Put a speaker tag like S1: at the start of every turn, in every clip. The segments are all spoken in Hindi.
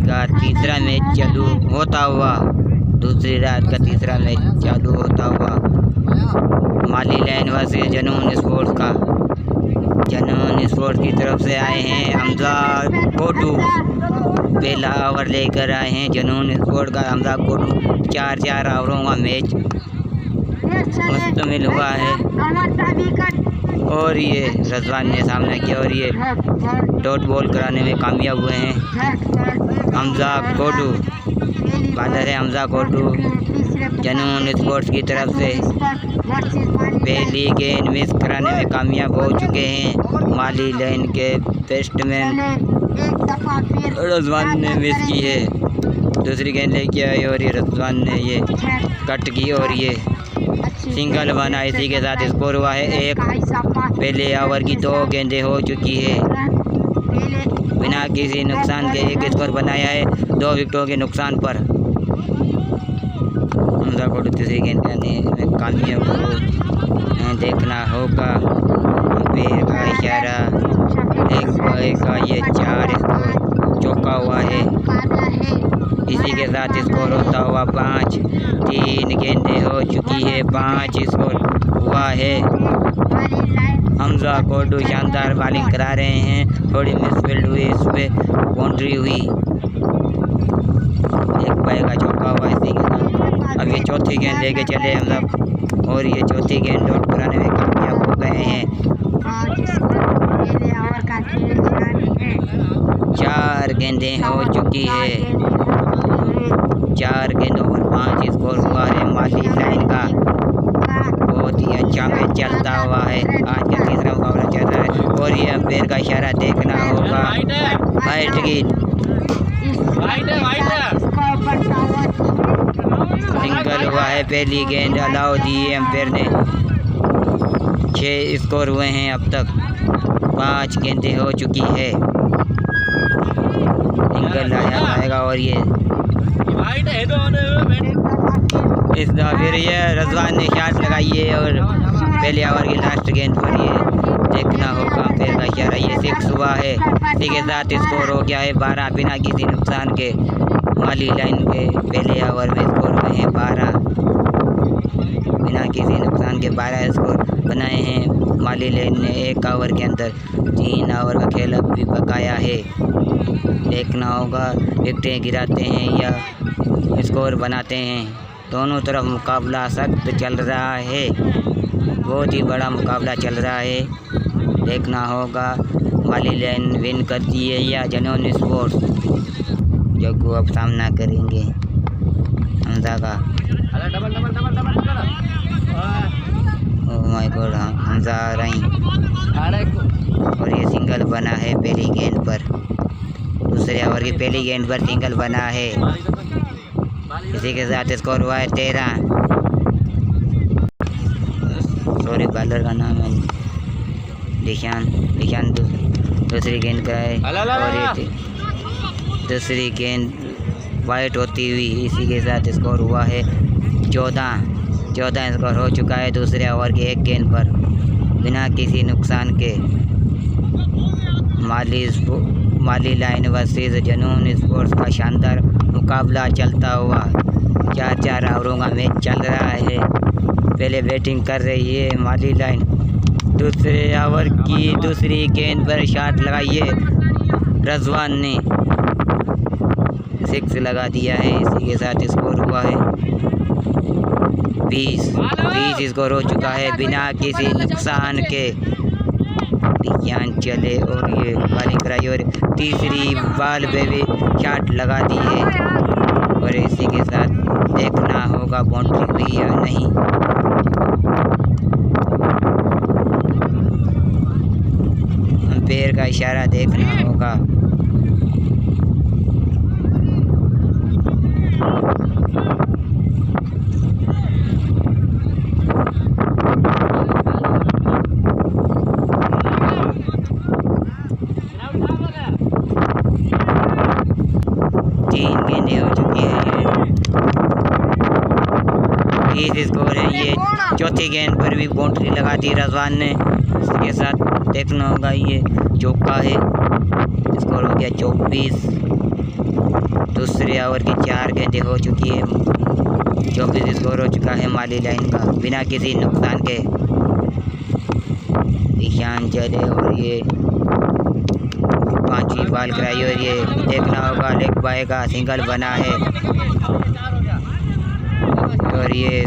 S1: का तीसरा मैच चालू होता हुआ, दूसरी रात का तीसरा मैच चालू होता हुआ माली लाइन वर्सेस जनून स्पोर्ट्स का। जनून स्पोर्ट्स की तरफ से आए हैं हमजा कोटू, पहला ओवर लेकर आए हैं जनून स्पोर्ट्स का हमजा कोटू। 4 ओवरों का मैच मुश्तमिल हुआ है और ये रजवान ने सामना किया और ये डॉट बॉल कराने में कामयाब हुए हैं हमजा कोटू। बॉलर है हमजा कोटू जनून स्पोर्ट्स की तरफ से। पहली गेंद मिस कराने में कामयाब हो चुके हैं माली लाइन के बैट्समैन रजवान ने मिस की है। दूसरी गेंद लेके आई और ये रजवान ने ये कट की और ये सिंगल बना। इसी के साथ स्कोर हुआ है 1। पहले ओवर की 2 गेंदें हो चुकी है, बिना किसी नुकसान के एक स्कोर बनाया है 2 विकेटों के नुकसान पर। हमजा को दूसरी गेंद करने में कामयाब हो, देखना होगा अंपायर का इशारा। एक बॉय का ये 4 स्कोर चौका हुआ है। इसी के साथ स्कोर होता हुआ 5। 3 गेंदें हो चुकी है, 5 स्कोर हुआ है। हमजा कोटू शानदार बॉलिंग करा रहे हैं, थोड़ी मिसफील्ड हुई, इस पर बाउंड्री हुई, एक बॉय का चौका हुआ। इसी के साथ अब ये चौथी गेंद लेके चले हम लोग और ये चौथी गेंद डॉट कराने में कामयाब हो गए हैं। 4 गेंदें हो चुकी है, 4 गेंदों पर 5 स्कोर हुआ है माली लाइन का। बहुत ही अच्छा मैच चलता हुआ है, आज का तीसरा मुकाबला चल रहा है और ये अंपायर का इशारा देखना होगा। वाइड गेंद सिंगल हुआ है, पहली गेंद अलाउ दी है अंपायर ने। 6 स्कोर हुए हैं अब तक, 5 गेंदें हो चुकी है, सिंगल लाया जाएगा और ये इस फिर ये रजवान ने शॉट लगाई है और पहले ओवर की लास्ट गेंद पर ये देखना होगा अंपायर का इशारा। ये 6 हुआ है, इसी के साथ स्कोर हो गया है 12 बिना किसी नुकसान के। माली लाइन के पहले ओवर में स्कोर हुए हैं 12, बिना किसी नुकसान के 12 स्कोर बनाए हैं माली लाइन ने। 1 ओवर के अंदर 3 ओवर का खेल अब भी बकाया है, देखना होगा विकेटें गिराते हैं या स्कोर बनाते हैं। दोनों तरफ मुकाबला सख्त चल रहा है, बहुत ही बड़ा मुकाबला चल रहा है, देखना होगा माली लाइन विन करती है या जनून स्पोर्ट्स जो को अब सामना करेंगे हमजा का। ओह माय गॉड, हमजा आ रही और ये सिंगल बना है पहली गेंद पर। दूसरे ओवर की पहली गेंद पर सिंगल बना है, इसी के साथ स्कोर हुआ है 13। सॉरी बॉलर का नाम है निशान। दूसरी गेंद का है और ये दूसरी गेंद वाइट होती हुई, इसी के साथ स्कोर हुआ है 14 स्कोर हो चुका है दूसरे ओवर के 1 गेंद पर, बिना किसी नुकसान के। माली लाइन वर्सेस जनून स्पोर्ट्स का शानदार मुकाबला चलता हुआ 4 ओवरों का मैच चल रहा है। पहले बैटिंग कर रही है माली लाइन, दूसरे ओवर की दूसरी गेंद पर शॉट लगाई है रजवान ने, 6 लगा दिया है। इसी के साथ स्कोर हुआ है 20 स्कोर हो चुका है बिना किसी नुकसान के। ध्यान चले और ये बॉलिंग कराई और तीसरी बॉल पे भी शॉट लगा दी है और इसी के साथ देखना होगा बाउंड्री हुई या नहीं। अंपायर का इशारा देखना होगा। स्कोर है ये। चौथी गेंद पर भी बाउंड्री लगा दी रजवान ने, इसके साथ देखना होगा ये चौका है। स्कोर हो गया 24। दूसरे ओवर की 4 गेंदें हो चुकी है। 24 स्कोर हो चुका है माली लाइन का बिना किसी नुकसान के। ईशान चले और ये 5वीं बॉल कराई और ये देखना होगा लेग बाय का सिंगल बना है और ये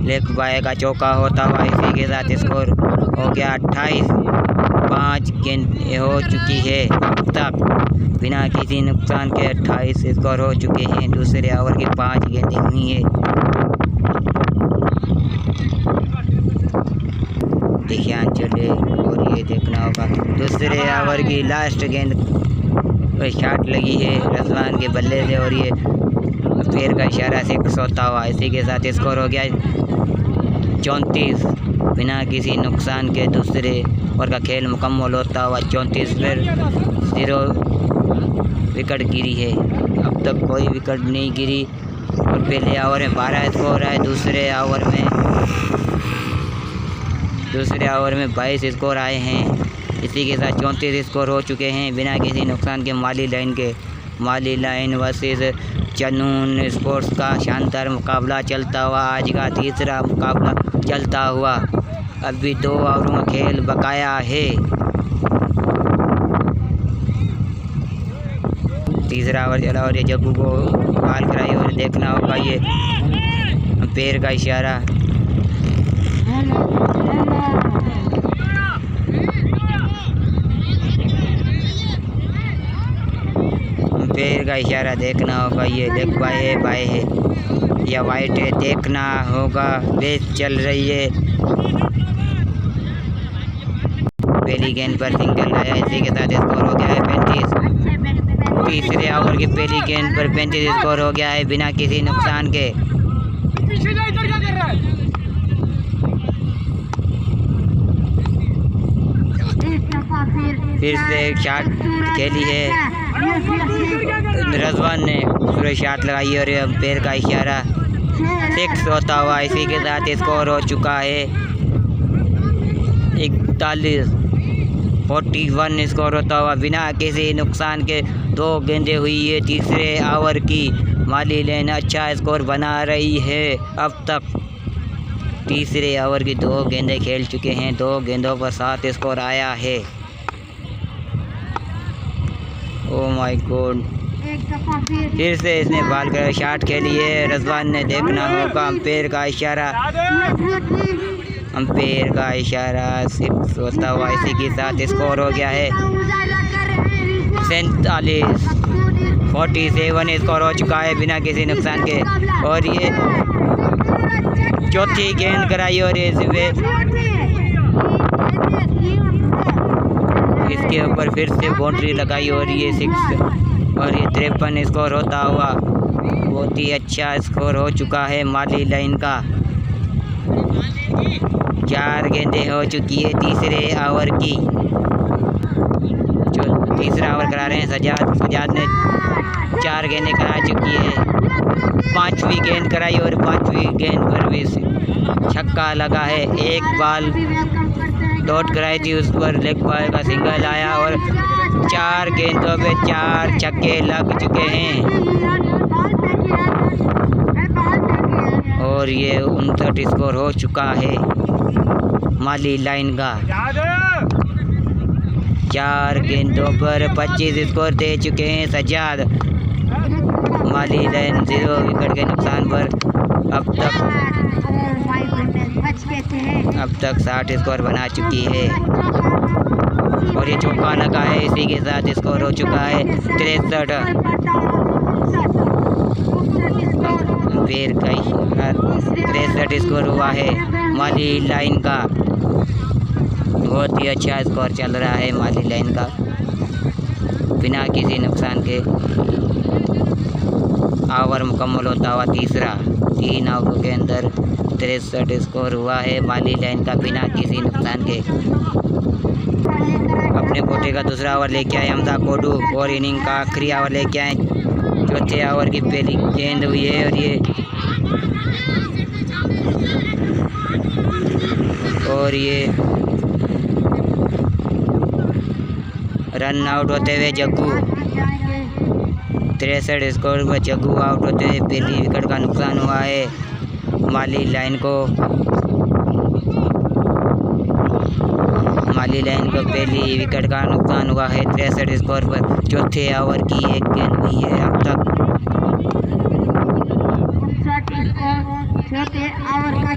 S1: लेग बाय का चौका होता हुआ इसी के साथ स्कोर हो गया 28। 5 गेंदें हो चुकी है अब तक बिना किसी नुकसान के 28 स्कोर हो चुके हैं। दूसरे ओवर की 5 गेंदें हुई है। ध्यान चले और ये देखना होगा दूसरे ओवर की लास्ट गेंद शॉट लगी है रजवान के बल्ले से और ये पैर का इशारा से सोता हुआ इसी के साथ स्कोर हो गया 34 बिना किसी नुकसान के। दूसरे ओवर का खेल मुकम्मल होता हुआ 34 पर 0 विकेट गिरी है। अब तक कोई विकेट नहीं गिरी और पहले ओवर में 12 स्कोर है। दूसरे ओवर में 22 स्कोर आए हैं। इसी के साथ 34 स्कोर हो चुके हैं बिना किसी नुकसान के माली लाइन के। माली लाइन वर्सेस जनून स्पोर्ट्स का शानदार मुकाबला चलता हुआ आज का तीसरा मुकाबला चलता हुआ। अभी 2 ओवरों में खेल बकाया है। तीसरा ओवर चला और ये जग्गू को बॉल कराई और देखना होगा ये पैर का इशारा देखना होगा ये लेग बाय है या वाइट है देखना होगा। बेस चल रही है। पहली गेंद पर सिंगल आया इसी के साथ स्कोर हो गया है 35। तीसरे ओवर की पहली गेंद पर 35 स्कोर हो गया है बिना किसी नुकसान के। फिर से एक शॉट खेली है रजवान ने पूरे शॉट लगाई और पैर का इशारा 6 होता हुआ इसी के साथ स्कोर हो चुका है 41 स्कोर होता हुआ बिना किसी नुकसान के। 2 गेंदें हुई है तीसरे ओवर की। माली लाइन अच्छा स्कोर बना रही है। अब तक तीसरे ओवर की 2 गेंदें खेल चुके हैं। 2 गेंदों पर 7 स्कोर आया है। ओह माय गॉड फिर से इसने बॉल कर शॉट खेली है। रजवान ने देखना होगा अंपायर का इशारा 6 होता हुआ इसी के साथ स्कोर हो गया है 47 स्कोर हो चुका है बिना किसी नुकसान के। और ये चौथी गेंद कराई और इसके ऊपर फिर से बाउंड्री लगाई और ये 6 और ये 53 स्कोर होता हुआ बहुत ही अच्छा स्कोर हो चुका है माली लाइन का। 4 गेंदें हो चुकी है तीसरे ओवर की। जो तीसरा ओवर करा रहे हैं सजाद ने 4 गेंदें करा चुकी है। 5वीं गेंद कराई और 5वीं गेंद पर भी छक्का लगा है। एक बॉल डॉट कराई थी उस पर लेग बाय का सिंगल आया और 4 गेंदों पे 4 छक्के लग चुके हैं और ये 59 स्कोर हो चुका है माली लाइन का। 4 गेंदों पर 25 स्कोर दे चुके हैं सजाद। माली लाइन 0 विकेट के नुकसान पर अब तक 60 स्कोर बना चुकी है और ये चौका लगा है इसी के साथ स्कोर हो चुका है 63। अंपायर का 63 स्कोर हुआ है माली लाइन का। बहुत ही अच्छा स्कोर चल रहा है माली लाइन का बिना किसी नुकसान के। ओवर मुकम्मल होता हुआ तीसरा 3 ओवरों के अंदर 63 स्कोर हुआ है माली लाइन का बिना किसी नुकसान के। अपने कोटे का दूसरा ओवर लेके आए हमदा कोडू और इनिंग का आखिरी ओवर लेके आए। चौथे ओवर की पहली गेंद हुई है और ये रन आउट होते हुए जग्गू 63 स्कोर पर जग्गू आउट होते हैं। पहली विकेट का नुकसान हुआ है माली लाइन को। माली लाइन को पहली विकेट का नुकसान हुआ है 63 स्कोर पर। चौथे ओवर की एक गेंद हुई है अब तक।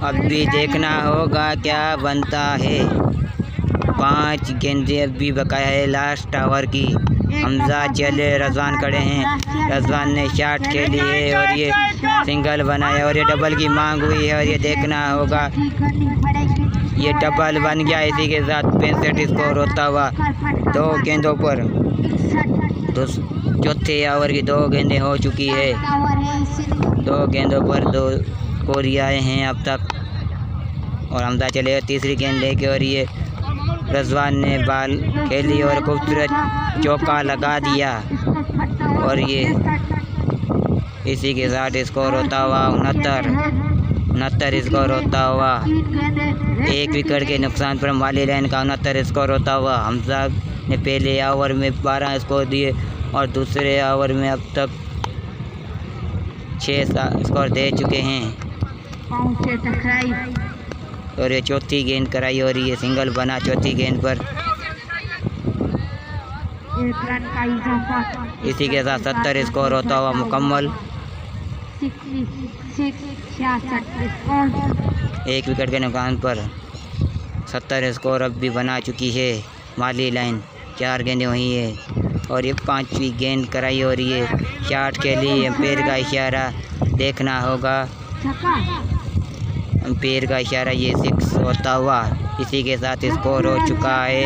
S1: अब भी देखना होगा क्या बनता है। 5 गेंदें अभी बकाया है लास्ट ओवर की। हमजा चले, रजवान खड़े हैं। रजवान ने शॉट खेली है और ये सिंगल बनाया और ये डबल की मांग हुई है और ये देखना होगा। ये डबल बन गया। इसी के साथ 65 स्कोर होता हुआ 2 गेंदों पर। चौथे ओवर की 2 गेंदें हो चुकी है। 2 गेंदों पर 2 स्कोर आए हैं अब तक। और हमजा चले तीसरी गेंद लेके और ये रजवान ने बॉल खेली और खूबसूरत चौका लगा दिया और ये इसी के साथ स्कोर होता हुआ 69 स्कोर होता हुआ। 1 विकेट के नुकसान पर माली लाइन का 69 स्कोर होता हुआ। हमजा ने पहले ओवर में 12 स्कोर दिए और दूसरे ओवर में अब तक 6 स्कोर दे चुके हैं। और ये चौथी गेंद कराई और ये सिंगल बना चौथी गेंद पर। इसी के साथ 70 स्कोर होता हुआ मुकम्मल। 1 विकेट के नुकसान पर 70 स्कोर अब भी बना चुकी है माली लाइन। 4 गेंदें हुई है और ये 5वीं गेंद कराई और ये शॉट के लिए एम्पायर का इशारा देखना होगा। एम्पायर का इशारा ये 6 होता हुआ। इसी के साथ स्कोर हो चुका है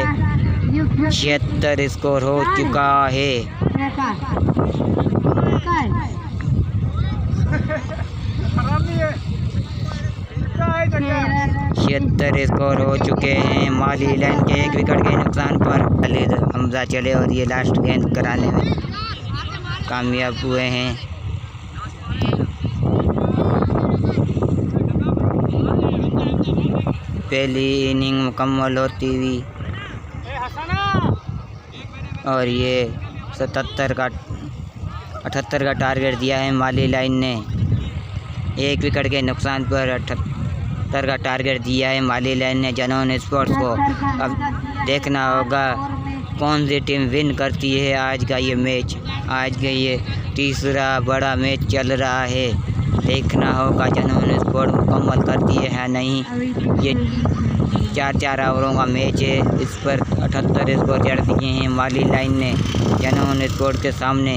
S1: 76 स्कोर हो चुका है। 76 स्कोर हो चुके हैं माली लाइन के 1 विकेट के नुकसान पर। खालिद हमजा चले और ये लास्ट गेंद कराने में कामयाब हुए हैं। पहली इनिंग मुकम्मल होती हुई और ये 78 का टारगेट दिया है माली लाइन ने। 1 विकेट के नुकसान पर 78 का टारगेट दिया है माली लाइन ने जनौन स्पोर्ट्स को। अब देखना होगा कौन सी टीम विन करती है आज का ये मैच। आज का ये तीसरा बड़ा मैच चल रहा है। देखना होगा जनौन स्पोर्ट मुकम्मल करती है या नहीं। ये 4 ओवरों का मैच है। इस पर 78 स्कोर चढ़ दिए हैं माली लाइन ने जनौन स्पोर्ट के सामने।